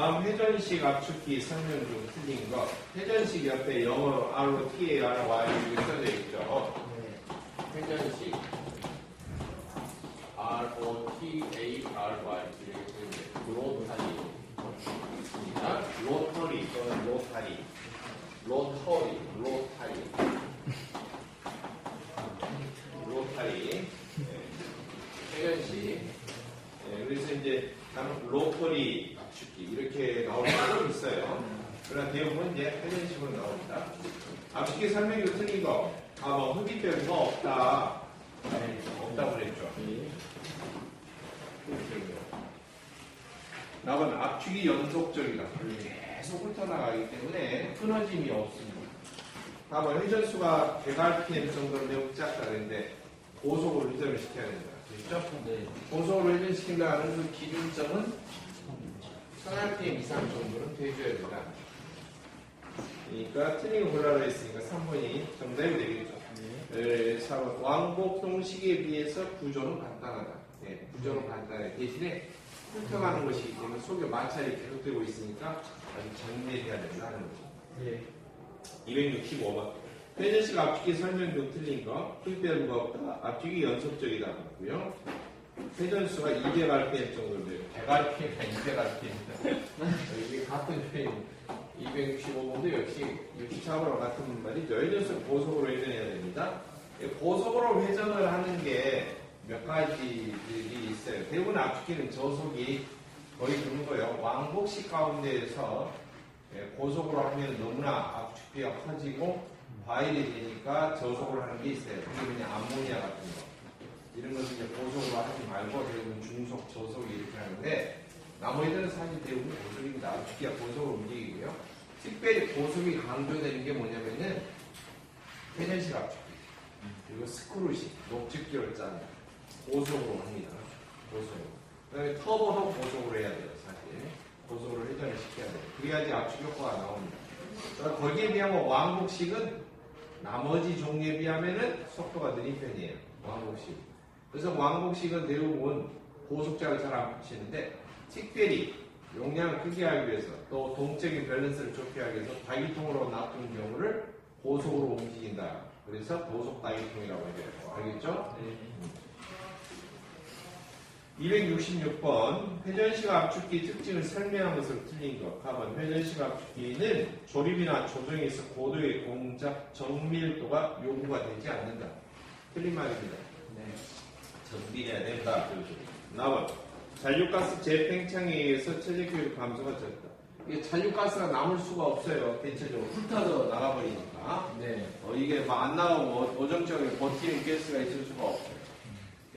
다음 회전식 압축기 설명 중 틀린 거. 회전식 옆에 영어로 R로 TARY 이렇게 써져 있죠. 회전식 ROTARY 이렇게 써져 로타리 있습니다. 로터리 또는 로타리 회전식. 그래서 이제 로터리 압축기 이렇게 나올 수도 있어요. 그러나 대부분 이제 회전식으로 나옵니다. 압축기 설명이 틀린 거. 뭐 흡입되는 거 없다. 없다고 그랬죠. 나는 압축이 연속적이다. 계속 훑어나가기 때문에 끊어짐이 없습니다. 다만 회전수가 100rpm 정도로 매우 작다 그랬는데 고속으로 회전을 시켜야 된다. 그렇죠? 네. 고속으로 회전시킨다는 그 기준점은 1000rpm 이상 정도는 돼줘야 된다. 그러니까 틀린 거 골라라 했으니까 3번이 정답이 되겠죠. 네. 4번 왕복동식에 비해서 구조는 간단하다. 네, 구조는 간단해. 대신에 훑어가는 것이기 때문에 속에 마찰이 계속되고 있으니까 아주 정리해야 된다는 거죠. 네. 265번 회전식 압축기 설명 중 틀린 거. 흡입되는 거 없다. 압축이 연속적이다. 맞고요. 회전수가 200rpm 정도 돼요. 100rpm이나 200rpm이다. 이게 같은 표현. 265번도 역시 64번과 같은 말이죠. 회전수 고속으로 회전해야 됩니다. 고속으로 회전을 하는 게 몇 가지들이 있어요. 대부분 압축기는 저속이 거의 드문 거예요. 왕복식 가운데에서 고속으로 하면 너무나 압축비가 커지고 과일이 되니까 저속으로 하는 게 있어요. 그게 그냥 암모니아 같은 거. 이런 것은 이제 고속으로 하지 말고 대부분 중속, 저속 이렇게 하는데 나머지들은 사실 대부분 고속입니다. 압축기가 고속으로 움직이고요. 특별히 고속이 강조되는 게 뭐냐면은 회전식 압축기 그리고 스크루식, 녹즙기를 짠 고속으로 합니다. 고속으로. 그다음에 터보도 고속으로 해야 돼요. 사실 고속으로 회전을 시켜야 돼요. 그래야지 압축 효과가 나옵니다. 거기에 비하면 왕복식은 나머지 종류에 비하면은 속도가 느린 편이에요. 왕복식. 그래서 왕복식은 대부분 고속작을 잘 안 붙이는데 특별히 용량을 크게 하기 위해서 또 동적인 밸런스를 좋게 하기 위해서 다기통으로 놔둔 경우를 고속으로 움직인다. 그래서 고속 다기통이라고 해요. 알겠죠? 네. 266번 회전식 압축기 특징을 설명한 것으로 틀린 것. 4번 회전식 압축기는 조립이나 조정에 있어 고도의 공작 정밀도가 요구가 되지 않는다. 틀린 말입니다. 네. 정밀해야 된다. 4번 잔류가스 재팽창에 의해서 체제교육 감소가 적다. 이게 잔류가스가 남을 수가 없어요. 대체적으로 훑어서 나가버리니까. 네. 이게 안 나오고 오정적인 버티는 가스가 있을 수가 없어요.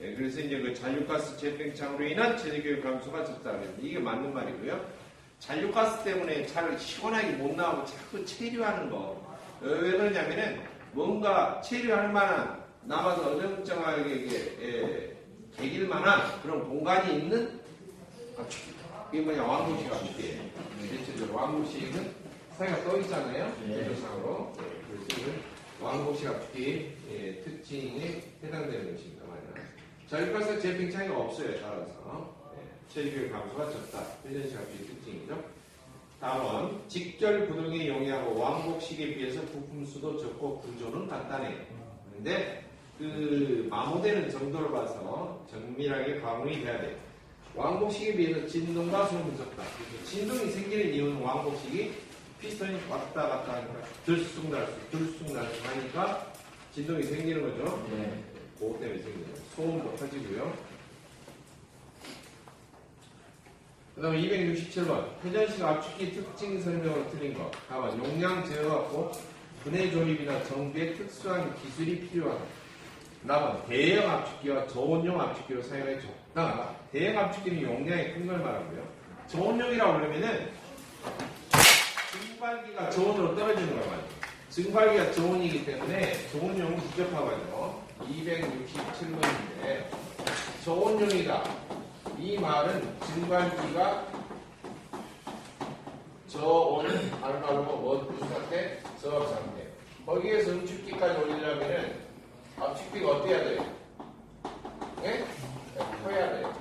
예, 그래서 이제 그 잔류가스 재팽창으로 인한 체제교육 감소가 적다. 이게 맞는 말이고요. 잔류가스 때문에 잘 시원하게 못 나오고 자꾸 체류하는 거. 왜 그러냐면은 뭔가 체류할 만한 남아서 어정쩡하게 개길 만한 그런 공간이 있는 압축기. 이게 뭐냐, 왕복식 압축기예요. 대체적으로 왕복식은 사이가 떠 있잖아요. 제조상으로. 그래서 왕복식 압축기 특징에 해당되는 것입니다. 잔류가스 재팽창이 없어요. 따라서 체류교육 감소가 적다. 회전식 압축기 특징이죠. 다음은 직결 구동에 용이하고 왕복식에 비해서 부품 수도 적고 구조는 간단해요. 그런데 그 마모되는 정도를 봐서 정밀하게 가공이 돼야 돼요. 왕복식에 비해서 진동과 소음이 적다. 진동이 생기는 이유는 왕복식이 피스톤이 왔다 갔다 하니까 들쑥날쑥 하니까 진동이 생기는 거죠. 네. 그것 때문에 생겨요. 소음도 커지고요. 그 다음에 267번 회전식 압축기 특징 설명으로 틀린 거. 다만 용량 제어하고 분해 조립이나 정비에 특수한 기술이 필요하다. 다음은 대형 압축기와 저온용 압축기로 사용해 적다. 대형 압축기는 용량이 큰 걸 말하고요. 저온용이라고 그러면은 증발기가 저온으로 떨어지는 걸 말이에요. 증발기가 저온이기 때문에 저온용은 부적합하죠. 267번인데 저온용이다. 이 말은 증발기가 저온 알파로 무슨 상태? 저압 상태. 거기에서 응축기까지 올리려면은 압축기가 어떻게 해야 돼요? 예? 펴야 돼요.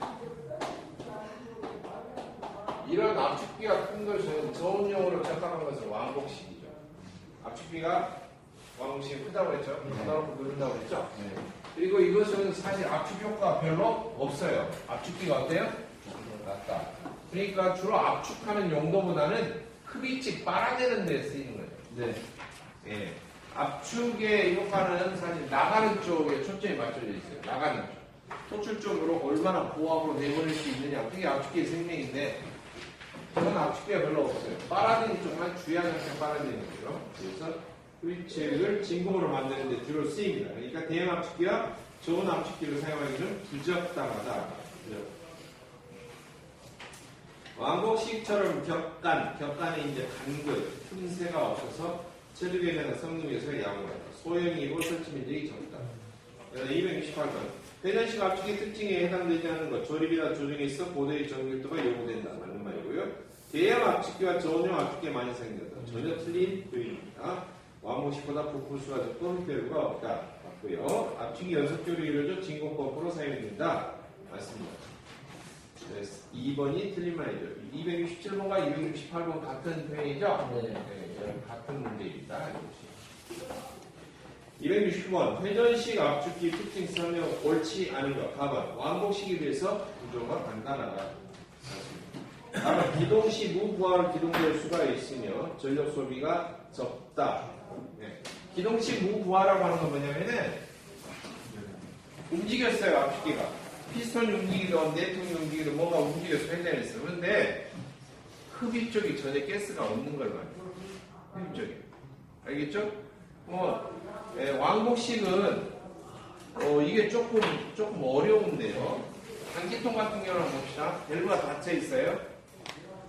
이런 압축비가 큰 것은 저온용으로 적합한 것은 왕복식이죠. 압축비가 왕복식이 크다고 했죠. 닫아놓고 누른다고 했죠. 그리고 이것은 사실 압축 효과가 별로 없어요. 압축비가 어때요? 낮다. 그러니까 주로 압축하는 용도보다는 흡입식 빨아내는 데 쓰이는 거예요. 네. 예. 압축의 효과는 사실 나가는 쪽에 초점이 맞춰져 있어요. 나가는 쪽. 토출 쪽으로 얼마나 고압으로 내보낼 수 있느냐. 그게 압축기의 생명인데, 저는 압축기가 별로 없어요. 빨아들이는 쪽만 주의하지 빨아들이는 거죠. 그래서 흡입책을 진공으로 만드는 데 주로 쓰입니다. 그러니까 대형 압축기와 적은 압축기를 사용하기는 부적당하다. 왕복식처럼 격간에 이제 간극, 틈새가 없어서 체력에 대한 성능에서 양호하다. 소형이고 설치 면적이 적다. 268번. 회전식 압축의 특징에 해당되지 않는 것, 조립이나 조정에 있어 고도의 정밀도가 요구된다. 맞는 말이고요. 대형 압축기와 저온용 압축기에 많이 사용된다. 전혀 틀린 표현입니다. 왕복식보다 부풀수가 적고 흡혈구가 없다. 맞고요. 압축이 연속적으로 이루어져 진공펌프로 사용된다. 맞습니다. 2번이 틀린 말이죠. 267번과 268번 같은 표현이죠? 네, 같은 문제입니다. 260번 회전식 압축기 특징 설명 옳지 않은 것. 4번 왕복식에 비해서 구조가 간단하다. 다만 기동시 무부하로 기동될 수가 있으며 전력 소비가 적다. 네. 기동시 무부하라고 하는 건 뭐냐면은 움직였어요. 압축기가. 피스톤이 움직이든 내통이 움직이든 뭔가 움직여서 회전했어요. 그런데 흡입 쪽이 전혀 가스가 없는 걸 말이에요. 흡입 쪽에. 알겠죠? 왕복식은 이게 조금 어려운데요. 단기통 같은 경우는 봅시다. 밸브가 닫혀 있어요.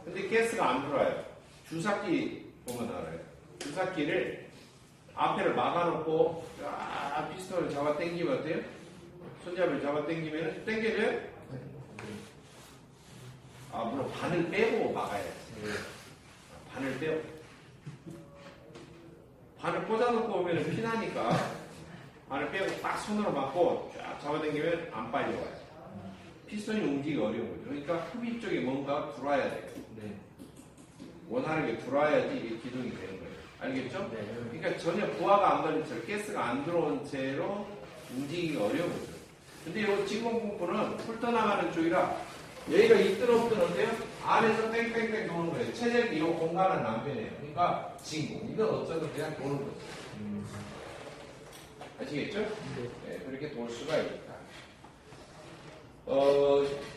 근데 가스가 안 들어와요. 주사기 보면 알아요. 주사기를 앞에를 막아놓고 피스톤을 잡아 당기면 어때요? 손잡이를 잡아 당기면 당겨져요? 물론 바늘 빼고 막아야 돼. 바늘 빼고. 바늘 꽂아놓고 오면 피나니까 바늘 빼고 딱 손으로 막고 쫙 잡아당기면 안 빨려와요. 피스톤이 움직이기 어려운 거죠. 그러니까 흡입 쪽에 뭔가 들어와야 돼요. 원하는 게 들어와야지 이게 기동이 되는 거예요. 알겠죠? 그러니까 전혀 부하가 안 걸린 채로 가스가 안 들어온 채로 움직이기 어려운 거죠. 근데 이 진공펌프는 훑어나가는 쪽이라 여기가 있든 없든 어때요? 안에서 뺑뺑뺑 도는 거예요. 체력이 이 공간은 안 변해요. 그러니까 진공. 이건 어쩌든 그냥 도는 거죠. 아시겠죠? 네, 그렇게 돌 수가 있다.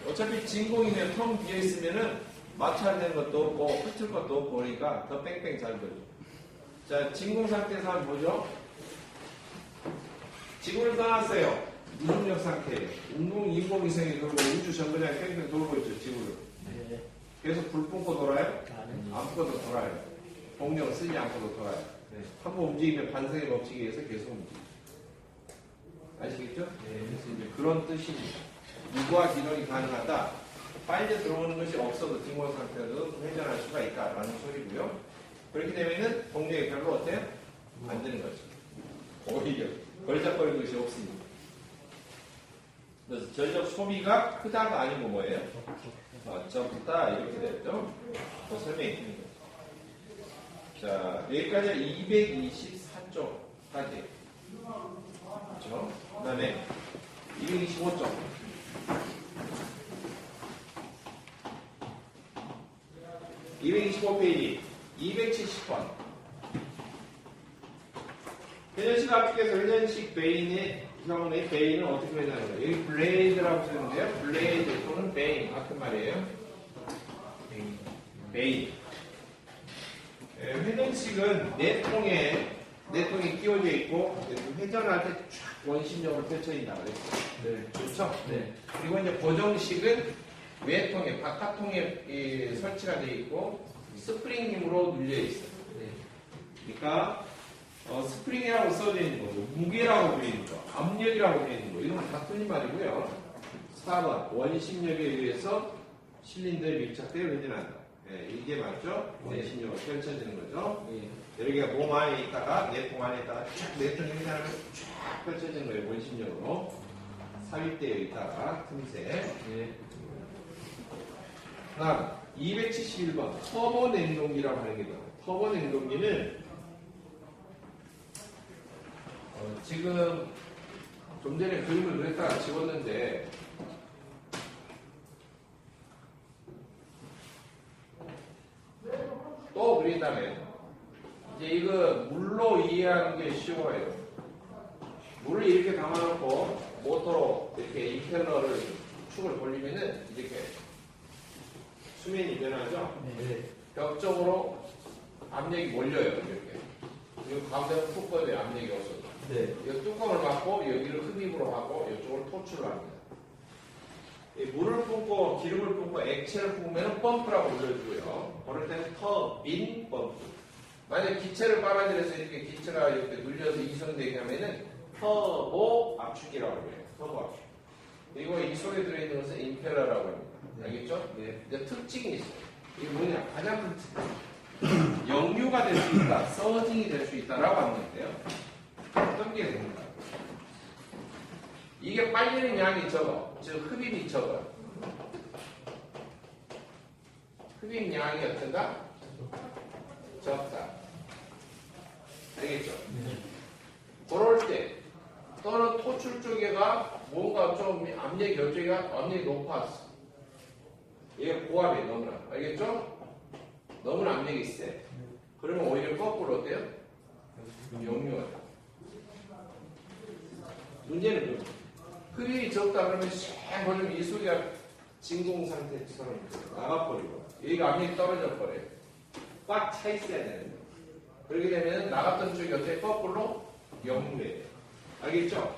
어차피 진공이면 텅 비어있으면은 마찰 되는 것도 없고 흩을 것도 없고 그러니까 더 뺑뺑 잘 돌죠. 자, 진공 상태에서 한번 보죠. 지구를 떠났어요. 무重력 상태예요. 인공위성이 돌고 우주 정거장이 뺑뺑 돌고 있죠, 지구를. 계속 불 뿜고 돌아요? 안 뿜고도 돌아요. 동력을 쓰지 않고도 돌아요. 한번 움직이면 반성의 법칙에 의해서 계속 움직여요. 아시겠죠? 그래서 이제 그런 뜻입니다. 무부하 기동이 가능하다. 빨리 들어오는 것이 없어도 진공 상태도 회전할 수가 있다라는 소리고요. 그렇게 되면은 동력이 별로 어때요? 안 되는 거죠. 오히려 걸작거리는 것이 없으니까. 그래서 전력 소비가 크다가 아니고 뭐예요? 적다 이렇게 됐죠. 더 설명이 됩니다. 자, 여기까지 224쪽까지. 그렇죠? 그 다음에 225쪽. 225페이지 270번. 회전식 압축에서 회전식 베인의 경우에 베인은 어떻게 회전하는 거예요? 여기 블레이드라고 쓰는데요. 블레이드 또는 베인 같은 말이에요. 베인. 회전식은 내통이 끼워져 있고 회전할 때 쫙 원심력으로 펼쳐진다 그랬어요. 좋죠? 그리고 이제 고정식은 외통에 바깥통에 설치가 되어 있고 스프링 힘으로 눌려 있어요. 그러니까 스프링이라고 써져 있는 거고 무게라고 불리는 거, 압력이라고 불리는 거 이런 건 다 틀린 말이고요. 4번 원심력에 의해서 실린더에 밀착되어 회전한다. 이게 맞죠? 원심력으로 펼쳐지는 거죠. 여기가 몸 안에 있다가 내통 안에 있다가 쫙 내통이 회전하면 쫙 펼쳐지는 거예요. 원심력으로 삽입되어 있다가 틈새. 다음 271번 터보 냉동기라고 하는 게 있어요. 터보 냉동기는 지금 좀 전에 그림을 그랬다가 지웠는데 또 그린다면 이제 이거 물로 이해하는 게 쉬워요. 물을 이렇게 담아놓고 모터로 이렇게 임펠러를 축을 돌리면은 이렇게 수면이 변하죠. 네. 벽 쪽으로 압력이 몰려요. 이렇게. 그리고 가운데로 툭 꺼져요. 압력이 없어서. 네. 이 뚜껑을 막고 여기를 흡입으로 하고 이쪽을 토출을 합니다. 이 물을 뿜고 기름을 뿜고 액체를 뿜으면 펌프라고 불러주고요. 그럴 때는 터빈 펌프. 만약 기체를 빨아들여서 이렇게 기체가 이렇게 눌려서 이송되게 하면은 터보 압축이라고 해요. 터보 압축. 그리고 이 속에 들어있는 것은 임펠러라고 합니다. 알겠죠? 네. 이제 특징이 있어요. 이게 뭐냐? 가장 큰 특징. 역류가 될 수 있다. 서징이 될 수 있다라고 하는 건데요. 어떤 게 됩니다. 이게 빨리는 양이 적어. 즉 흡입이 적어요. 흡입 양이 어떤가? 적다. 알겠죠? 그럴 때 또는 토출 쪽에가 뭔가 좀 압력이 이쪽에가 압력이 높았어. 얘가 고압이에요. 너무나. 알겠죠? 너무나 압력이 세. 그러면 오히려 거꾸로 어때요? 역류가 돼. 문제는 뭐예요? 흡입이 적다 그러면 샥 걸리면 이 속이가 진공 상태처럼 나가버리고 여기가 압력이 떨어져 버려요. 꽉 차 있어야 되는 거예요. 그렇게 되면 나갔던 쪽이 어떻게 거꾸로 역류해요. 알겠죠?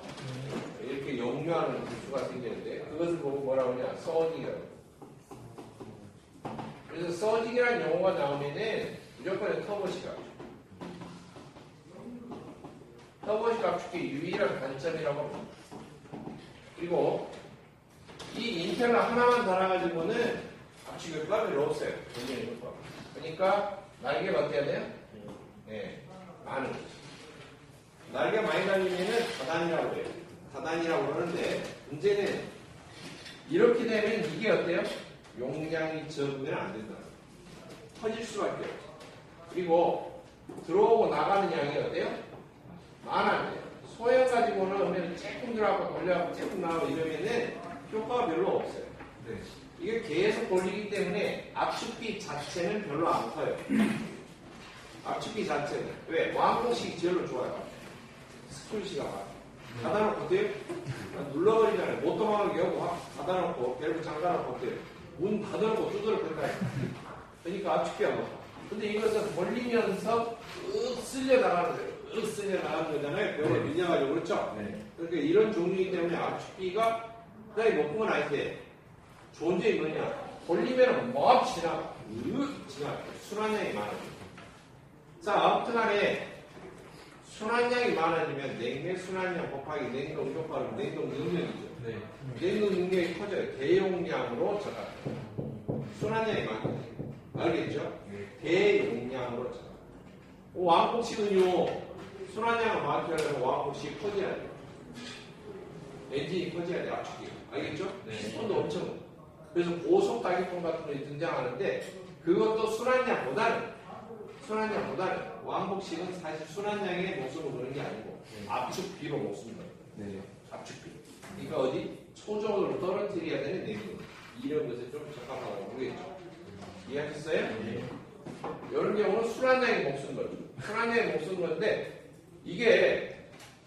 이렇게 역류하는 기수가 생기는데 그것을 보고 뭐라고 하냐? 서징이라고. 그래서 서징이라는 용어가 나오면은 무조건 터보식 압축. 터보식 압축의 유일한 단점이라고 합니다. 그리고 이 인텔러 하나만 달아가지고는 압축 효과가 별로 없어요. 굉장히 효과. 그러니까 날개가 어때야 돼요? 네, 많은 거죠. 날개가 많이 달리면은 다단이라고 해요. 다단이라고 그러는데 문제는 이렇게 되면 이게 어때요? 용량이 적으면 안 된다. 터질 수밖에 없어요. 그리고 들어오고 나가는 양이 어때요? 많아야 돼요. 소형 가지고는 오면 조금 들어가고 돌려가고 조금 나가고 이러면은 효과가 별로 없어요. 네. 이게 계속 돌리기 때문에 압축비 자체는 별로 안 커요. 압축비 자체는. 왜? 왕복식이 제일로 좋아요. 스쿨시가 막. 닫아놓고 어때요? 눌러버리잖아요. 못 도망가게 하고 닫아놓고 밸브 잠가놓고 어때요? 문 닫아놓고 두드려 뺄까요? 그러니까 압축비가 높아. 근데 이것은 돌리면서 윽 쓸려 나가는 거예요. 윽 쓸려 나가는 거잖아요. 벽에 밀려가지고 그렇죠? 네. 그러니까 이런 종류이기 때문에 압축비가 상당히 높은 건 아닌데 좋은 점이 뭐냐? 돌리면 막 지나가. 지나가. 순환량이 많아요. 자, 아무튼 간에 순환량이 많아지면 냉매 순환량 곱하기 냉동 효과는 냉동 능력이죠. 네. 냉동 능력이 커져요. 대용량으로 저가요. 순환량이 많아요. 알겠죠? 대용량으로 저가요. 왕복식은요, 순환량을 많게 하려면 왕복식이 커져야 돼요. 엔진이 커져야 돼요. 압축기가. 알겠죠? 네. 손도 엄청 커요. 그래서 고속 다기통 같은 거 등장하는데 그것도 순환량보다는 왕복식은 사실 순환량에 목숨을 거는 게 아니고 압축비로 목숨을 거는 거예요. 네. 압축비. 그러니까 어디 초저으로 떨어뜨려야 되는 내용. 이런 것에 좀 적합하다고 보겠죠. 이해하셨어요? 네. 이런 경우는 순환량에 목숨 거죠. 순환량에 목숨 건데 이게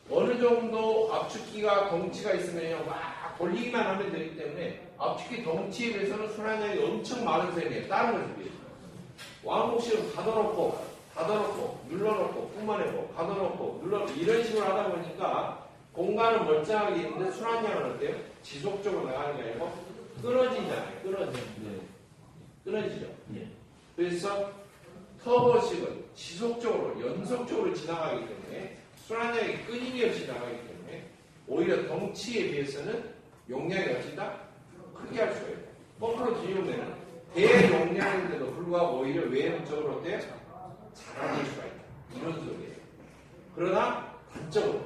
어느 정도 압축기가 덩치가 있으면 막 돌리기만 하면 되기 때문에 압축기 덩치에 비해서는 순환량이 엄청 많은 셈이에요. 다른 것에 비해서. 왕복식은 닫아놓고 눌러놓고 뿜어내고 닫아놓고 눌러놓고 이런 식으로 하다 보니까 공간은 멀쩡하게 있는데 순환량은 어때요? 지속적으로 나가는 게 아니고 끊어지잖아요. 끊어지죠. 네. 그래서 터보식은 지속적으로 연속적으로 지나가기 때문에 순환량이 끊임없이 나가기 때문에 오히려 덩치에 비해서는 용량이 어찌다 크게 할 수가 있어요. 거꾸로 뒤집으면 대용량인데도 불구하고 오히려 외형적으로 어때요? 작아질 수가 있다. 이런 소리예요. 그러나 단적으로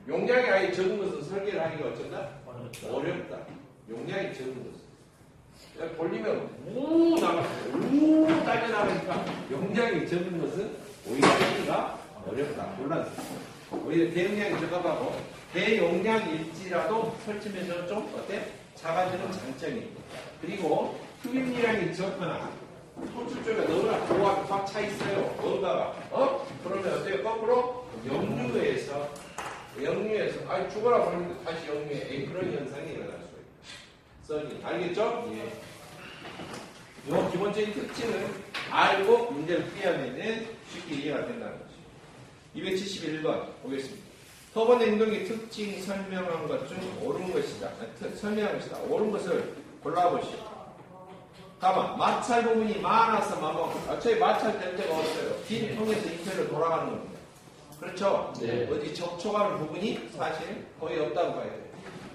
용량이 아예 적은 것은 설계를 하기가 어쩐다? 어렵다. 용량이 적은 것은. 돌리면 우 나가요. 우 딸려나가니까 용량이 적은 것은 오히려 하기가 어렵다. 곤란스럽다. 오히려 대용량이 적어가고 대용량일지라도 설치면서 좀 어때? 작아지는 장점이 있고 그리고 흡입량이 적거나 통출 쪽에 너무나 고압이 꽉 차 있어요. 뭔가가 그러면 어때요? 거꾸로 역류에서 아니 죽어라 버리는데 다시 역류에 그런 현상이 일어날 수 있어요. 써니 알겠죠? 예. 요 기본적인 특징을 알고 문제를 풀이하면 쉽게 이해가 된다는 거죠. 271번 보겠습니다. 터보 냉동기 특징 설명한 것 중 옳은 것이다. 설명한 것이다. 옳은 것을 골라보시오. 가만 마찰 부분이 많아서 어차피 마찰 될 데가 없어요. 빈 통에서 임페를 돌아가는 겁니다. 그렇죠? 네. 어디 접촉하는 부분이 사실 거의 없다고 봐야 돼요.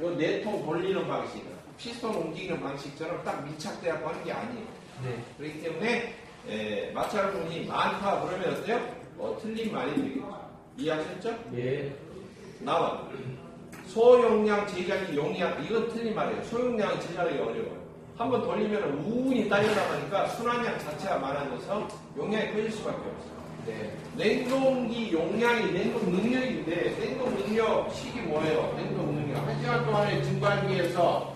요 네 통 돌리는 방식, 피스톤 움직이는 방식처럼 딱 밀착되어 하는 게 아니에요. 네. 그렇기 때문에 마찰 부분이 많다 그러면 어때요? 틀린 말이 되겠죠. 이해하셨죠? 예. 나와 소용량 제작이 용량 이건 틀린 말이에요. 소용량은 제작하기 어려워요. 한번 돌리면 우운이 딸려나가니까 순환량 자체가 많아져서 용량이 커질 수밖에 없어요. 네. 냉동기 용량이 냉동 능력인데 냉동 능력식이 뭐예요? 냉동 능력 1시간 동안에 증발기에서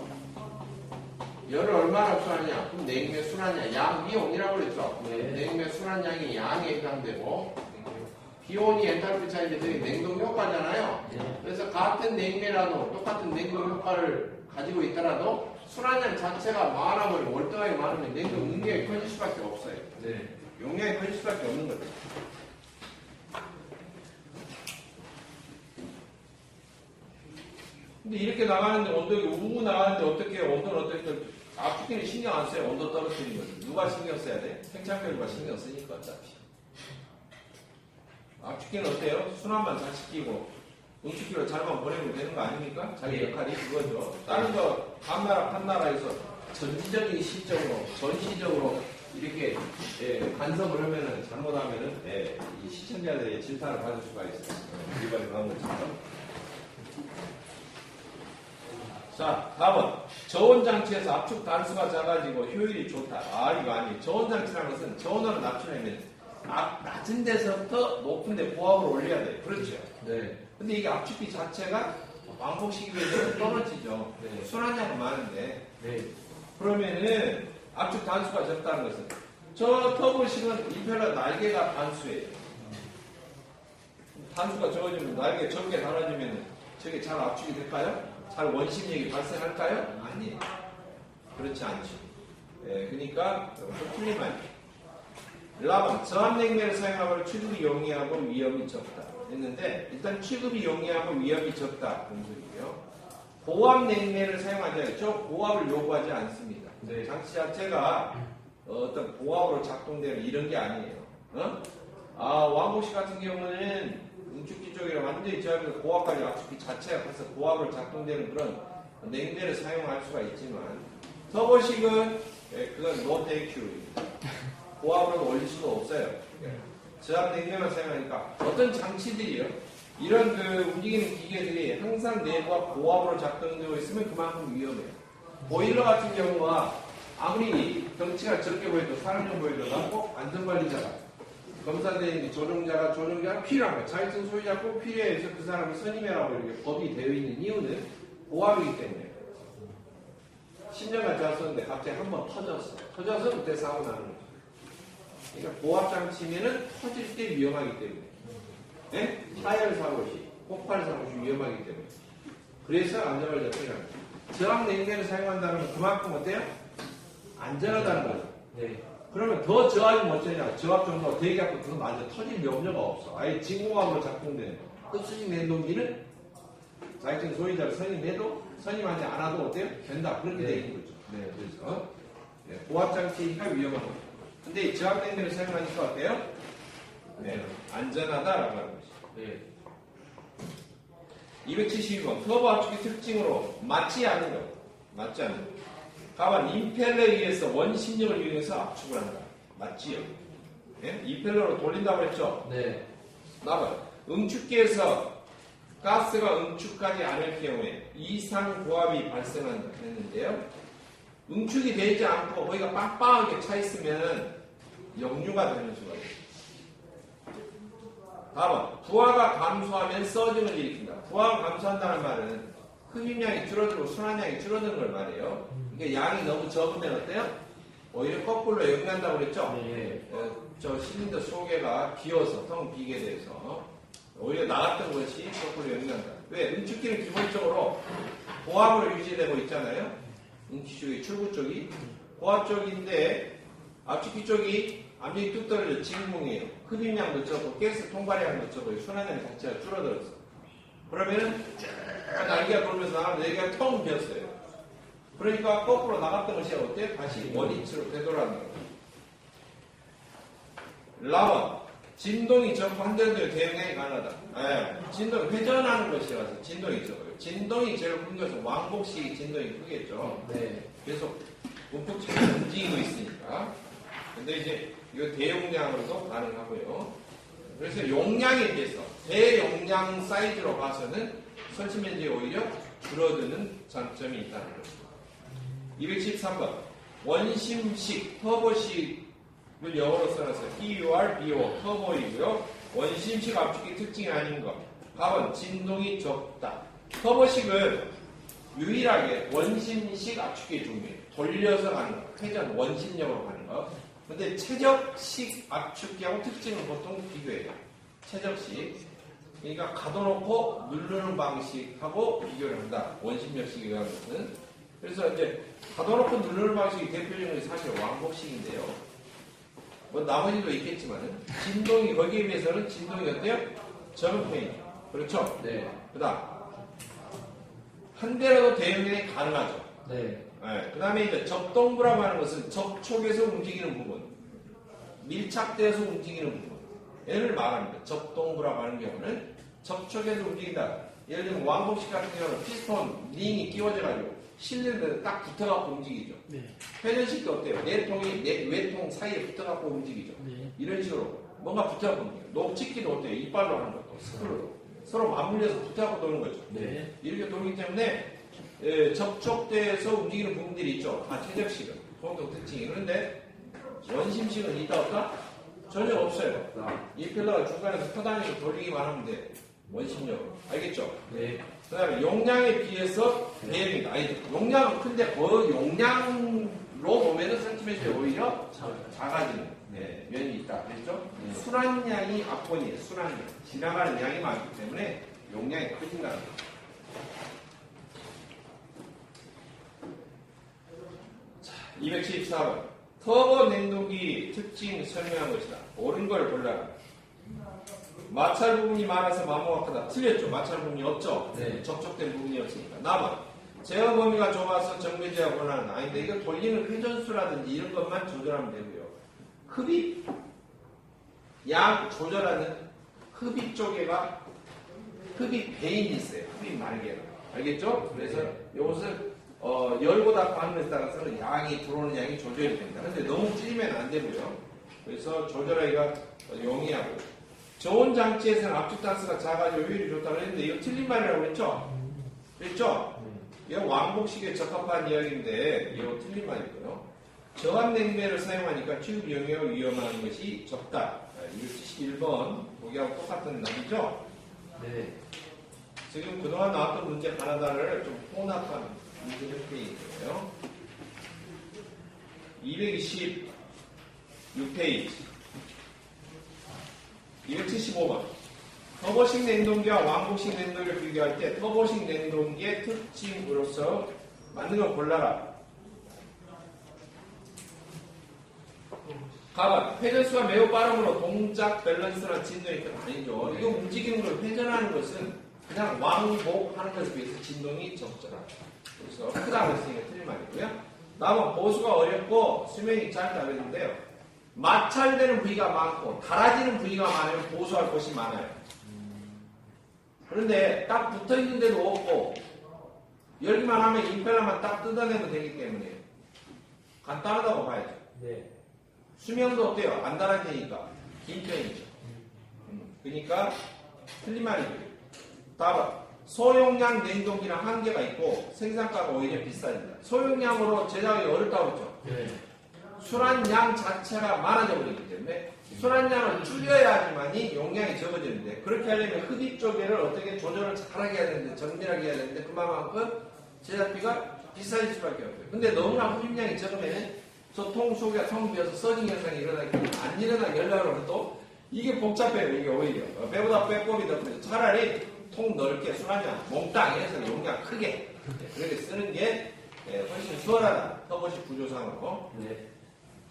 열을 얼마나 흡수하느냐? 그럼 냉매 순환량 양비용이라고 그랬죠? 네. 냉매 순환량이 양에 해당되고 비온이 엔탈피 차이인데 되게 냉동 효과잖아요. 네. 그래서 같은 냉매라도 똑같은 냉동 효과를 가지고 있더라도 순환량 자체가 많아버리면 월등하게 많으면 냉동 능력이 커질 수밖에 없어요. 네. 용량이 커질 수밖에 없는 거죠. 근데 이렇게 나가는데 온도가 우고 나가는데 어떻게 해요? 온도는 어떻게 압축기는 신경 안 써요. 온도 떨어뜨리는 거죠. 누가 신경 써야 돼? 생창별과 신경 쓰니까 어차피. 압축기는 어때요? 순환만 잘 시키고 응축기로 잘만 보내면 되는 거 아닙니까? 자기 네. 역할이 그거죠. 다른 거 한나라 판나라에서 전지적인 시점으로 전시적으로 이렇게 간섭을 하면은 잘못하면은 이 시청자들의 질타를 받을 수가 있어요. 이번에 나온 것처럼. 자, 다음은 저온장치에서 압축 단수가 작아지고 효율이 좋다. 이거 아니에요. 저온장치라는 것은 저온으로 낮추려면 낮은 데서부터 높은 데 고압을 올려야 돼요. 그렇죠? 네. 근데 이게 압축기 자체가 왕복시기 비해서 떨어지죠. 네. 순환량은 많은데. 네. 그러면은 압축 단수가 적다는 것은 저 터보식은 임펠러 날개가 단수예요. 단수가 적어지면 날개 적게 달아지면 저게 잘 압축이 될까요? 잘 원심력이 발생할까요? 아니에요. 그렇지 않죠. 그러니까 틀린 말이에요. 1번 저압냉매를 사용하면 취급이 용이하고 위험이 적다 했는데 일단 취급이 용이하고 위험이 적다 그런 소리고요. 고압냉매를 사용하지 않죠. 고압을 요구하지 않습니다. 네. 장치 자체가 어떤 고압으로 작동되는 이런 게 아니에요. 왕복식 같은 경우는 응축기 쪽이랑 완전히 저압해서 고압까지 압축기 자체가 가서 고압으로 작동되는 그런 냉매를 사용할 수가 있지만 터보식은 그건 노테이큐입니다. 고압으로 올릴 수도 없어요. 저압 냉매만 사용하니까 어떤 장치들이요? 이런 움직이는 기계들이 항상 내부가 고압으로 작동되고 있으면 그만큼 위험해요. 보일러 같은 경우가 아무리 덩치가 적게 보여도 사람용 보일러가 꼭 안전관리자가 검사되는 조종자가 필요한 거예요. 자격증 소유자 꼭 필요해서 그 사람을 선임해라고 이렇게 법이 되어 있는 이유는 고압이기 때문에 10년간 잘 썼는데 갑자기 한번 터졌어. 터져서 그때 사고 나는 거죠. 그러니까 고압 장치면은 터질 때 위험하기 때문에. 네? 파열 사고 시, 폭발 사고 시 위험하기 때문에. 그래서 안전을 잡히는 거죠. 저압 냉매를 사용한다는 건 그만큼 어때요? 안전하다는 거죠. 네. 그러면 더 저압이 어쩌냐? 저압 정도가 되게 갖고 그건 완전 터질 염려가 없어. 아예 진공압으로 작동되는 거. 흡수식 냉동기는 자격증 소유자를 선임해도 선임하지 않아도 어때요? 된다. 그렇게 되어 있는 거죠. 네, 그래서 고압 장치니까 위험한 거죠. 근데 이 저압 냉매를 사용하니까 어때요? 네, 안전하다라고 하는 거죠. 네. 272번 터보 압축기 특징으로 맞지 않는 것. 맞지 않는 것. 가만 임펠러에 의해서 원심력을 이용해서 압축을 한다. 맞지요? 예? 임펠러로 돌린다고 했죠? 네. 나봐. 응축기에서 가스가 응축하지 않을 경우에 이상 고압이 발생한다 했는데요. 응축이 되지 않고 거기가 빵빵하게 차 있으면 역류가 되는 수가 있어요. 다음, 부하가 감소하면 서징을 일으킨다. 부하가 감소한다는 말은 흡입량이 줄어들고 순환량이 줄어드는 걸 말해요. 이게 양이 너무 적으면 어때요? 오히려 거꾸로 역류한다고 그랬죠? 네. 저 실린더 속에가 비어서 텅 비게 돼서 오히려 나갔던 것이 거꾸로 역류한다. 왜? 응축기는 기본적으로 고압으로 유지되고 있잖아요. 응축기 쪽이 출구 쪽이 고압 쪽인데 압축기 쪽이 압력이 뚝 떨어져 진공이에요. 흡입량도 적고 가스 통발량도 적고 순환량 자체가 줄어들었어. 그러면은 날개가 돌면서 나가면 날개가 텅 비었어요. 그러니까 거꾸로 나갔던 것이 어때? 다시 원위치로 되돌아가는 거예요. 라원, 진동이 적고 한전도에 대응량이 가능하다. 진동이 회전하는 것이라서 진동이 적어요. 진동이 제일 큰 것은 왕복식이 진동이 크겠죠. 네. 계속 움푹 움직이고 있으니까. 근데 이제 이거 대용량으로도 가능하고요. 그래서 용량에 비해서 대용량 사이즈로 봐서는 설치면적이 오히려 줄어드는 장점이 있다는 거죠. 213번 원심식 터보식을 영어로 써놨어요. TURBO 터보이고요. 원심식 압축기 특징이 아닌 것. 답은 진동이 적다. 터보식은 유일하게 원심식 압축기의 종류예요. 돌려서 가는 거. 회전 원심력으로 가는 거. 근데 최적식 압축기하고 특징은 보통 비교해요. 최적식. 그러니까 가둬놓고 누르는 방식하고 비교를 한다. 원심력식이라는 것은. 그래서 이제 가둬놓고 누르는 방식이 대표적인 것이 사실 왕복식인데요. 뭐 나머지도 있겠지만은 진동이 거기에 비해서는 진동이 어때요? 적은 편이죠. 그렇죠? 네. 그다음 한 대라도 대응량이 가능하죠. 네. 네, 그 다음에 이제 접동부라고 하는 것은 접촉에서 움직이는 부분, 밀착돼서 움직이는 부분, 얘를 말합니다. 접동부라고 하는 경우는 접촉에서 움직인다. 예를 들면 왕복식 같은 경우는 피스톤, 링이 끼워져가지고 실리는데 딱 붙어갖고 움직이죠. 네. 회전식도 어때요? 외통 사이에 붙어갖고 움직이죠. 네. 이런 식으로 뭔가 붙어갖고 움직여요. 녹찍기도 어때요? 이빨로 하는 것도, 스크롤로. 서로 맞물려서 붙어갖고 도는 거죠. 네. 이렇게 돌기 때문에 접촉돼서 움직이는 부분들이 있죠. 최적식은 공통 특징이. 그런데 원심식은 있다 없다? 전혀 없어요. 이 필러가 중간에서 퍼다니고 돌리기만 하면 돼. 원심력으로. 알겠죠? 네. 그 다음에 용량에 비해서 대응이다. 아니, 용량은 큰데 그 용량로 보면은 센티미터에 오히려 작아지는 면이 있다. 그랬죠? 순환량이 압권이에요. 순환량. 지나가는 양이 많기 때문에 용량이 커진다는 거죠. 214번 터보 냉동기 특징 설명한 것이다. 옳은 걸 골라라. 마찰 부분이 많아서 마모각하다. 틀렸죠. 마찰 부분이 없죠. 네. 접촉된 부분이 없으니까. 남은 제어 범위가 좁아서 정밀제어 권한은 아닌데 이거 돌리는 회전수라든지 이런 것만 조절하면 되고요. 흡입 양 조절하는 흡입 쪽에가 흡입 배인이 있어요. 흡입 날개가. 알겠죠? 그래서 이것을 열고 닫고 하는 것에 따라서는 양이 들어오는 양이 조절이 됩니다. 근데 너무 줄이면 안 되고요. 그래서 조절하기가 용이하고 저온 장치에서는 압축 단수가 작아지고 효율이 좋다고 했는데 이거 틀린 말이라고 했죠? 그랬죠? 이거 왕복식에 적합한 이야기인데 이거 틀린 말이고요. 저압 냉매를 사용하니까 취급 영역을 위험한 것이 적다. 271번 보기하고 똑같은 답이죠? 네. 지금 그동안 나왔던 문제 하나다를 좀 혼합한 문제 형태이고요. 226페이지 275번 터보식 냉동기와 왕복식 냉동기를 비교할 때 터보식 냉동기의 특징으로서 맞는 걸 골라라. 가만 회전수가 매우 빠르므로 동작 밸런스나 진동이 아니죠. 이거 움직이는 걸 회전하는 것은 그냥 왕복하는 것에 비해서 진동이 적절하다. 그래서 크다고 했으니까 틀린 말이고요. 다음은 보수가 어렵고 수명이 짧다 그랬는데요. 마찰되는 부위가 많고 달아지는 부위가 많으면 보수할 곳이 많아요. 그런데 딱 붙어있는데도 없고 열기만 하면 임펠러만 딱 뜯어내면 되기 때문에 간단하다고 봐야죠. 네. 수명도 어때요? 안 달아지니까 긴 편이죠. 그러니까 틀린 말이죠. 답은 소용량 냉동기랑 한계가 있고 생산가가 오히려 비싸집니다. 소용량으로 제작이 어렵다고 했죠. 네. 순환량 자체가 많아져 버리기 때문에 순환량을 줄여야지만이 용량이 적어지는데 그렇게 하려면 흡입 조개를 어떻게 조절을 잘하게 해야 되는데 정밀하게 해야 되는데 그만큼 제작비가 비싸질 수밖에 없어요. 근데 너무나 흡입량이 적으면 저 통 속에 통 비어서 서징 현상이 일어나기 때문에 안 일어나게 하려고 하면 또 이게 복잡해요. 이게 오히려 배보다 빼꼼이 더 커요. 차라리 통 넓게 순환량 몽땅 해서 용량 크게 그렇게 쓰는 게 훨씬 수월하다. 터보식 구조상으로. 네.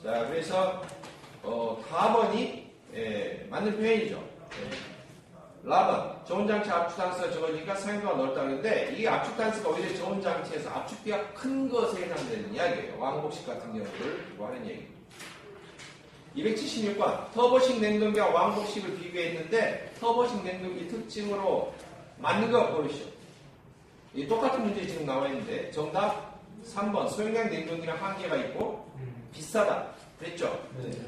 자, 그래서 4번이 맞는 표현이죠. 라번, 저온 장치 압축 단수가 적어지니까 사용도가 넓다 그러는데 이 압축 단수가 오히려 저온 장치에서 압축비가 큰 것에 해당되는 이야기예요. 왕복식 같은 경우를 두고 하는 얘기입니다. 276번, 터보식 냉동기와 왕복식을 비교했는데 터보식 냉동기 특징으로 맞는 거 고르시오. 이 똑같은 문제 지금 나와 있는데 정답 3번, 소용량 냉동기랑 한계가 있고 비싸다 그랬죠?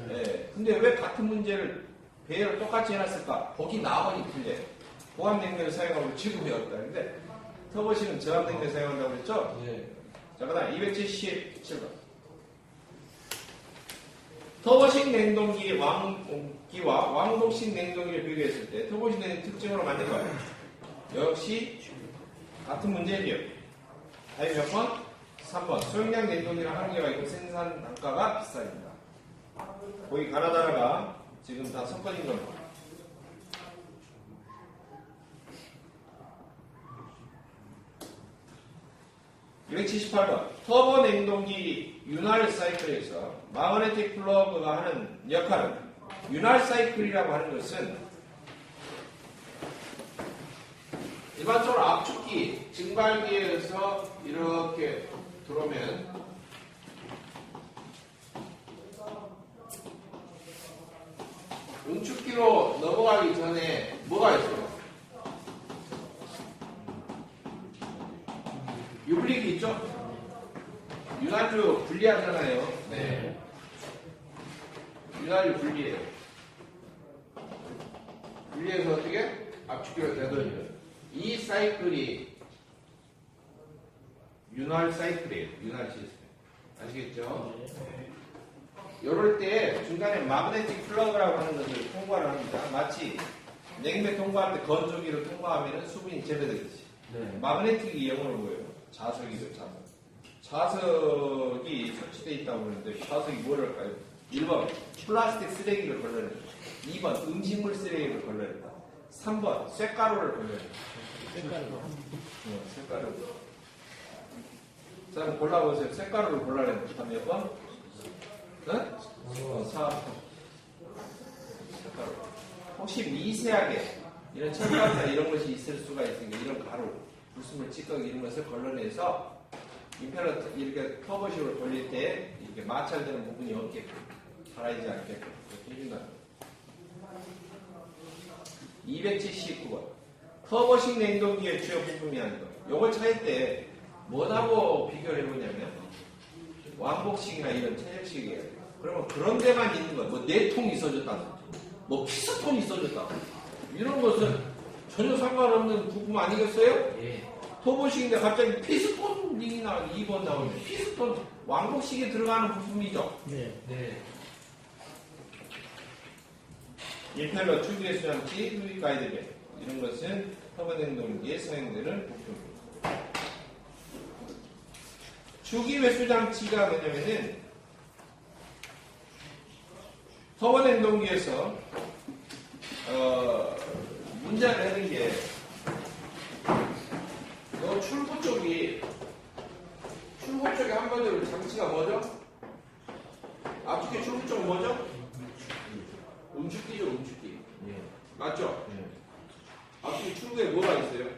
네. 근데 왜 같은 문제를 배열을 똑같이 해놨을까? 보기 나머지 틀려요. 고압냉면을 사용하고 지금이 없다. 근데 터보식은 저압냉면을 사용한다고 그랬죠? 네. 자, 그 다음 277번. 터보식 냉동기와 왕복식 냉동기를 비교했을 때 터보식 냉동기 특징으로 맞는 거예요. 역시 같은 문제지요. 답이 몇 번? 3번. 소용량 냉동기랑 한계가 있고 생산 단가가 비싸집니다. 거기 가나다라가 지금 다 섞어진 겁니다. 278번. 터보 냉동기 윤활 사이클에서 마그네틱 플러그가 하는 역할은 윤활 사이클이라고 하는 것은 일반적으로 압축기, 증발기에서 이렇게 들어오면 응축기로 넘어가기 전에 뭐가 있어요? 유블릭이 있죠? 윤활유 분리하잖아요. 네. 윤활유 분리해요. 분리해서 어떻게? 압축기로 되돌려요. 이 사이클이 윤활 사이클이에요. 윤활 시스템. 아시겠죠? 이럴 때 중간에 마그네틱 플러그라고 하는 것을 통과를 합니다. 마치 냉매 통과할 때 건조기를 통과하면 수분이 제거되듯이. 네. 마그네틱이 영어로 뭐예요? 자석이죠, 자석. 자석이 설치되어 있다고 그러는데 자석이 뭐랄까요? 1번 플라스틱 쓰레기를 걸러낸다. 2번 음식물 쓰레기를 걸러낸다. 3번 쇳가루를 걸러낸다. 쇳가루. 자, 한번 골라보세요. 쇳가루를 골라낸다. 몇 번? 응? 4번. 쇳가루. 혹시 미세하게 이런 쇳가루나 이런 것이 있을 수가 있으니까 이런 가루, 불순물, 찌꺼기 이런 것을 걸러내서 임펠러 이렇게 터보식으로 돌릴 때 이렇게 마찰되는 부분이 없게끔 살아있지 않게끔 이렇게 해준다. 279번 터보식 냉동기의 주요 부품이 아닌 거. 요걸 찾을 때 뭐하고 비교를 해보냐면 왕복식이나 이런 체적식이에요. 그러면 그런 데만 있는 거예요. 뭐 내통이 있어졌다, 뭐 피스톤이 있어졌다, 이런 것은 전혀 상관없는 부품 아니겠어요? 예. 터보식인데 갑자기 피스톤이 나오면 2번 나오면 피스톤 왕복식에 들어가는 부품이죠. 네. 네. 임펠러 추기의 수장치, 흡입 가이드벨 이런 것은 터보 냉동기에 사용되는 부품입니다. 추기 회수 장치가 뭐냐면은 터보 냉동기에서 문제가 되는 게 출구 쪽에 한 번에 장치가 뭐죠? 압축기 출구 쪽은 뭐죠? 음축기죠, 음축기. 맞죠? 압축기 출구에 뭐가 있어요?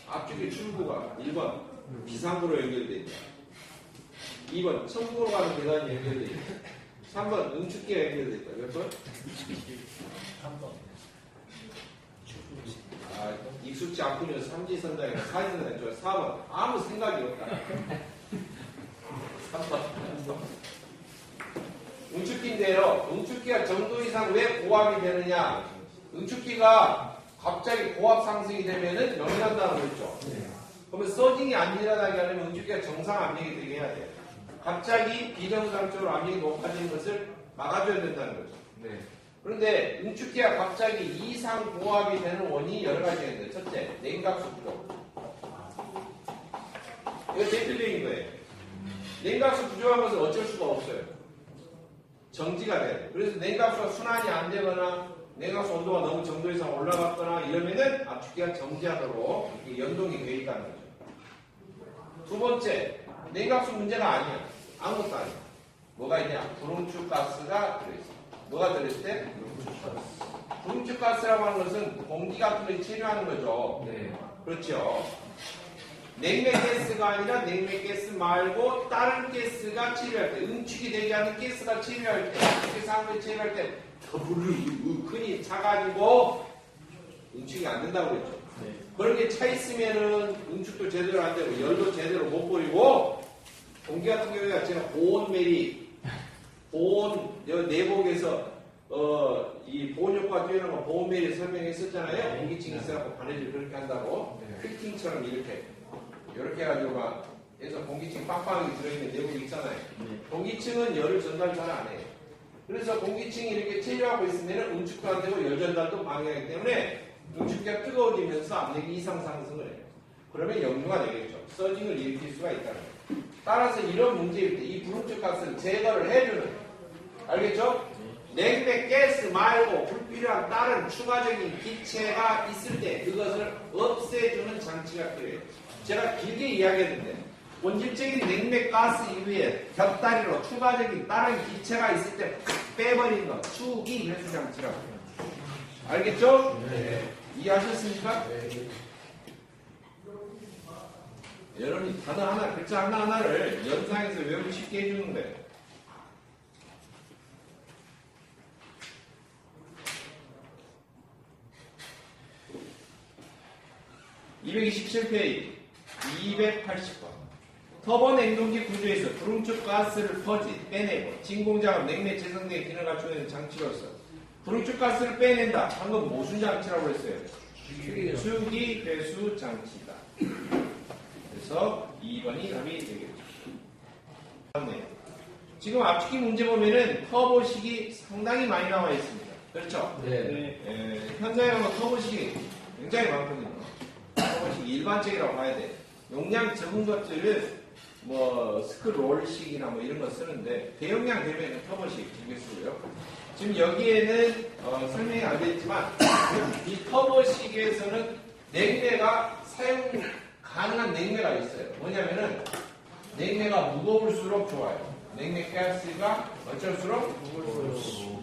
압축기 출구가 1번 비상구로 연결되어 있다. 2번 천국으로 가는 계단이 연결되어 있다. 3번 응축기가 연결되어 있다. 몇 번? 3번. 익숙지 않군요. 삼지선장이나 사지선장 쪽 4번 아무 생각이 없다. 3번 응축기인데요. 응축기가 정도 이상 왜 고압이 되느냐? 응축기가 갑자기 고압 상승이 되면은 영이 난다는 거 있죠. 그러면 서징이 안 일어나게 하려면 응축기가 정상 압력이 되게 해야 돼요. 갑자기 비정상적으로 압력이 높아지는 것을 막아줘야 된다는 거죠. 네. 그런데 응축기가 갑자기 이상 고압이 되는 원인이 여러 가지가 있는데, 첫째, 냉각수 부족. 이거 대표적인 거예요. 냉각수 부족한 것은 어쩔 수가 없어요. 정지가 돼요. 그래서 냉각수가 순환이 안 되거나 냉각수 온도가 너무 정도 이상 올라갔거나 이러면은 압축기가 정지하도록 이렇게 연동이 되어 있다는 거죠. 두 번째, 냉각수 문제가 아니야. 아무것도 아니야. 뭐가 있냐? 구름축 가스가 들어있어. 뭐가 들어있을 때? 구름축 가스라고 하는 것은 공기 같은 걸 체류하는 거죠. 네. 그렇죠. 냉매 가스가 아니라 냉매 가스 말고 다른 가스가 체류할 때, 응축이 되지 않은 가스가 체류할 때, 상황이 체류할 때 더블 큰이 차가지고 응축이 안 된다고 그랬죠. 네. 그런 게 차 있으면은 응축도 제대로 안 되고 열도 제대로 못 보이고, 공기 같은 경우에 제가 보온멜이 보온 내복에서 이 보온 효과가 뛰어난 거 보온멜이 설명했었잖아요. 공기층이 있어갖고 바느질 그렇게 한다고. 필팅처럼 이렇게 해가지고 막 해서 공기층 빵빵하게 들어있는 내복이 있잖아요. 공기층은 열을 전달 잘 안 해요. 그래서 공기층이 이렇게 체류하고 있으면 응축도 안 되고 열 전달도 방해하기 때문에 응축기가 뜨거워지면서 압력이 이상 상승을 해요. 그러면 역류가 되겠죠. 서징을 일으킬 수가 있다는 거예요. 따라서 이런 문제일 때 이 구름축 가스를 제거를 해주는, 알겠죠? 냉매 가스 말고 불필요한 다른 추가적인 기체가 있을 때 그것을 없애주는 장치가 필요해요. 제가 길게 이야기했는데 본질적인 냉매 가스 이외에 곁다리로 추가적인 다른 기체가 있을 때 빼버리는 거 추기 회수 장치라고 해요. 알겠죠? 네. 이해하셨습니까? 네. 여러분이 단어 하나, 글자 하나하나를 연상해서 외우기 쉽게 해주는 거예요. 227페이지 280번 터보 냉동기 구조에서 구름축 가스를 빼내고 진공작업 냉매 재생된 기능을 갖추는 장치로서 구름축 가스를 빼낸다. 방금 무슨 장치라고 했어요? 수기 회수 장치다. 그래서 2번이 답이 되겠죠. 네. 지금 압축기 문제 보면은 터보식이 상당히 많이 나와 있습니다. 그렇죠? 네. 현장에 가면 터보식이 굉장히 많거든요. 터보식 일반적이라고 봐야 돼. 용량 적은 것들은 뭐 스크롤식이나 뭐 이런 거 쓰는데 대용량 되면 터보식 두개 쓰고요. 지금 여기에는 설명이 안 되어 있지만 이 터보식에서는 냉매가 사용 가능한 냉매가 있어요. 뭐냐면은 냉매가 무거울수록 좋아요. 냉매 가스가 어쩔수록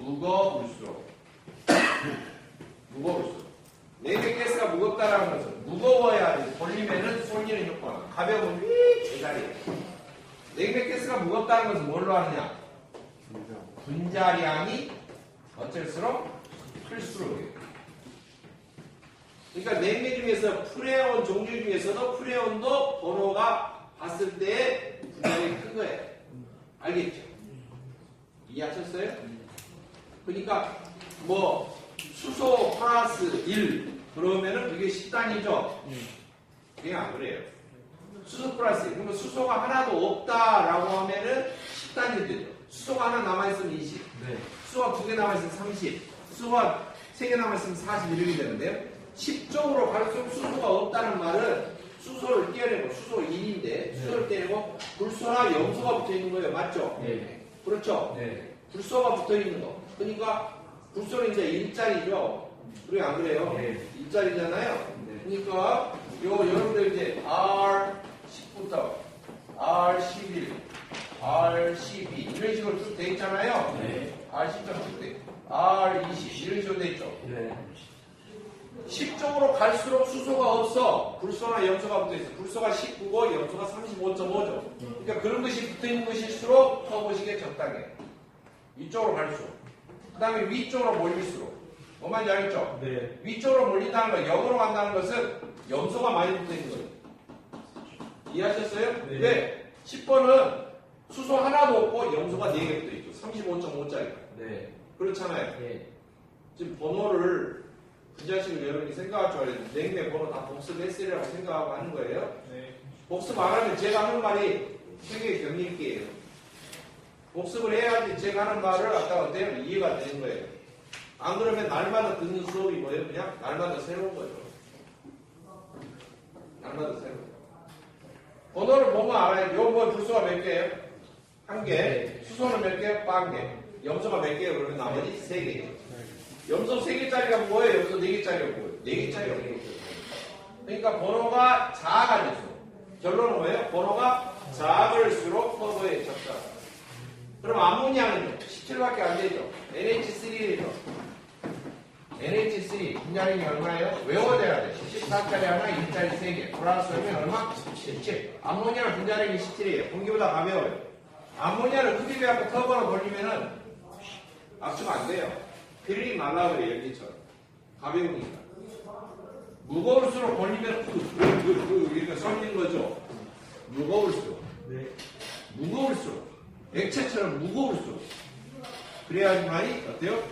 무거울수록 냉매 가스가 무겁다라는 것은 무거워야 돌리면은 쏠리는 효과가, 가벼우면 제자리에. 냉매 가스가 무겁다는 것은 뭘로 하느냐? 분자량이 어쩔수록 클수록이에요. 그러니까 냉매 중에서 프레온 종류 중에서도 프레온도 번호가 봤을 때 분자량이 큰 거예요. 알겠죠? 이해하셨어요? 그러니까 뭐 수소 플러스 1 그러면은 그게 10단이죠? 그게 안 그래요. 수소 플러스 1. 그러면 수소가 하나도 없다라고 하면은 10단이 되죠. 수소가 하나 남아있으면 20. 네. 수소가 2개 남아있으면 30. 수소가 3개 남아있으면 40 이렇게 되는데요. 10쪽으로 갈수록 수소가 없다는 말은 수소를 떼내고 수소 1인데 수소를 떼내고 불소나 염소가 붙어있는 거예요. 맞죠? 네. 그렇죠? 네. 불소가 붙어있는 거. 그러니까 불소는 이제 일자리죠. 그래 안 그래요? 네. 일자리잖아요. 네. 그러니까 여러분들 이제 R10부터 R11, R12 이런 식으로 쭉 돼 있잖아요. 네. R10점 돼. R20 이런 식으로 돼 있죠. 네. 10쪽으로 갈수록 수소가 없어. 불소나 염소가 붙어 있어. 불소가 19고 염소가 35.5죠. 그러니까 그런 것이 붙어 있는 것일수록 터보식에 적당해. 이쪽으로 갈수록. 그 다음에 위쪽으로 몰릴수록. 뭔 말인지 알겠죠? 네. 위쪽으로 몰린다는 거, 역으로 간다는 것은 염소가 많이 붙어 있는 거예요. 이해하셨어요? 네. 네. 10번은 수소 하나도 없고 염소가 4개 붙어 있죠. 35.5짜리. 네. 그렇잖아요. 네. 지금 번호를 그 자식을 여러분이 생각할 줄 알아요. 냉매 번호 다 복습했으리라고 생각하고 하는 거예요. 네. 복습 안 하면 제가 하는 말이 세계의 경리일게요. 복습을 해야지 제가 하는 말을 갖다가 어때요? 이해가 되는 거예요. 안 그러면 날마다 듣는 수업이 뭐예요? 그냥 날마다 새로운 거죠. 날마다 새로운 거. 번호를 보면 알아요. 요거 불수가 몇 개예요? 한 개. 수소는 몇 개요? 1개. 염소가 몇 개예요? 그러면 나머지 3개. 염소 3개짜리가 뭐예요? 염소 4개짜리가 뭐예요? 4개짜리가 뭐예요? 그러니까 번호가 작아질수록 결론은 뭐예요? 번호가 작을수록 터보에 적다. 그럼 암모니아는요? 17밖에 안 되죠? NH3죠? NH3 분자량이 얼마예요? 외워져야 돼. 14짜리 하나, 1짜리 3개. 플러스 하면 얼마? 17. 암모니아는 분자량이 17이에요. 공기보다 가벼워요. 암모니아를 흡입해갖고 터보로 돌리면은 압수가 안 돼요. 필름이 말라버려요. 연기처럼. 가벼우니까. 무거울수록 돌리면 이렇게 쏠리는 거죠. 무거울수록. 네. 무거울수록. 액체처럼 무거울수록. 그래야지만이 어때요?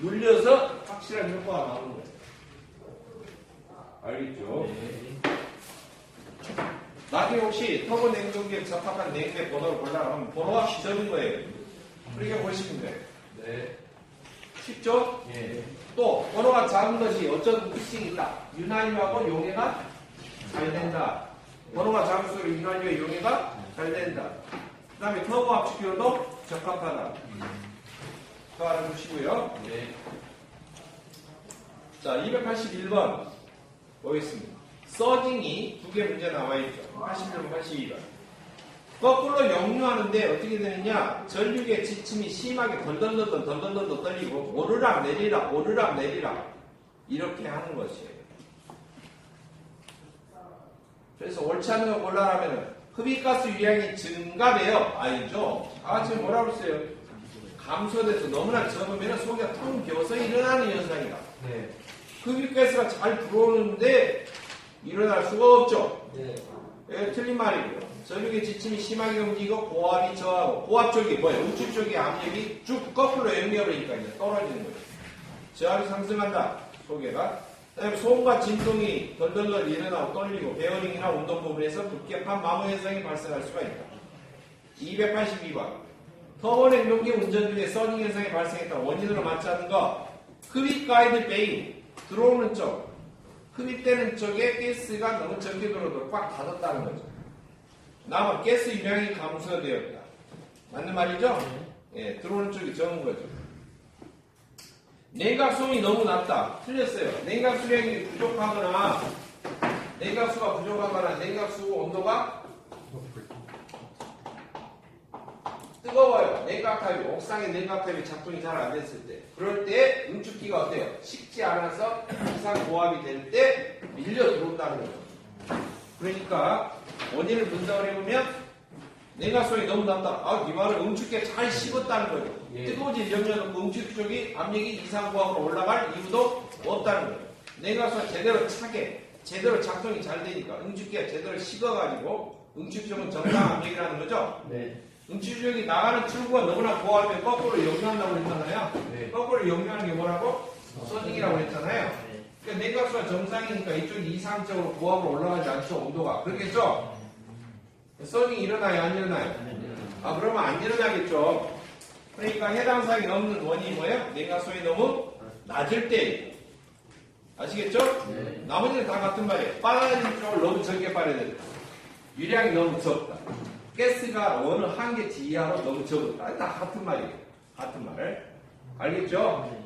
눌려서 확실한 효과가 나오는 거예요. 알겠죠? 네. 나중에 혹시 터보 냉동기에 적합한 냉매 번호를 보려고 하면 번호가 적은 거예요. 그렇게 보시면 돼요. 네. 쉽죠? 예. 또 번호가 작은 것이 어떤 특징이 있다. 유난히하고 용해가 잘 된다. 번호가 작을수록 유난히와 용해가 잘 된다. 그 다음에 터보 압축기로도 적합하다. 또 알아두시고요. 네. 자, 281번 보겠습니다. 서징이 두 개 문제 나와 있죠. 81번, 82번. 거꾸로 역류하는데 어떻게 되느냐? 전류의 지침이 심하게 덜덜덜 떨리고 오르락 내리락 오르락 내리락 이렇게 하는 것이에요. 그래서 옳지 않은 거 골라라면 흡입가스 유량이 증가돼요. 아니죠? 다 같이 뭐라고 써요? 감소돼서 너무나 적으면 속이 텅 비어서 일어나는 현상이다. 네. 흡입가스가 잘 들어오는데 일어날 수가 없죠. 네. 예, 틀린 말이고요. 전류의 지침이 심하게 움직이고 고압이 저하고 고압 쪽이 뭐예요? 우측 쪽의 압력이 쭉 거꾸로 역류하니까 이제 떨어지는 거죠. 저압이 상승한다. 소개가. 그다음에 소음과 진동이 덜덜덜 일어나고 떨리고 베어링이나 운동 부분에서 급격한 마모 현상이 발생할 수가 있다. 282번. 터보 냉동기 운전 중에 서닝 현상이 발생했다. 원인으로 맞지 않는 거. 흡입 가이드 베인 들어오는 쪽. 흡입되는 쪽에 가스가 너무 적게 들어오도록 꽉 닫았다는 거죠. 다음은 가스 유량이 감소되었다. 맞는 말이죠? 예, 들어오는 쪽이 적은 거죠. 냉각수용이 너무 낮다. 틀렸어요. 냉각수량이 부족하거나 냉각수가 부족하거나 냉각수 온도가 뜨거워요. 냉각탑이 옥상의 냉각탑이 작동이 잘 안 됐을 때 그럴 때 응축기가 어때요? 식지 않아서 이상 고압이 될 때 밀려 들어온다는 거죠. 그러니까 원인을 분석을 해보면 냉각수용이 너무 낮다. 아, 이 말은 응축기가 잘 식었다는 거죠. 예. 뜨거워질 염려는 없고 응축기 쪽이 압력이 이상 고압으로 올라갈 이유도 없다는 거예요. 냉각수가 제대로 차게 제대로 작동이 잘 되니까 응축기가 제대로 식어가지고 응축기 쪽은 정상 압력이라는 거죠. 네. 응축력이 나가는 출구가 너무나 고하면 거꾸로 역류한다고 했잖아요. 네. 거꾸로 역류하는 게 뭐라고? 서닝이라고 했잖아요. 네. 그러니까 냉각수가 정상이니까 이쪽이 이상적으로 고압으로 올라가지 않죠. 온도가. 그렇겠죠? 서닝이 일어나요? 안 일어나요? 아, 그러면 안 일어나겠죠. 그러니까 해당 사항이 없는 원인이 뭐예요? 냉각수가 너무 낮을 때. 아시겠죠? 네. 나머지는 다 같은 말이에요. 빨라진 쪽을 너무 적게 빨아야 된다. 유량이 너무 적다. 가스가 어느 한계 이하로 너무 적었다. 다 같은 말이에요. 같은 말. 알겠죠?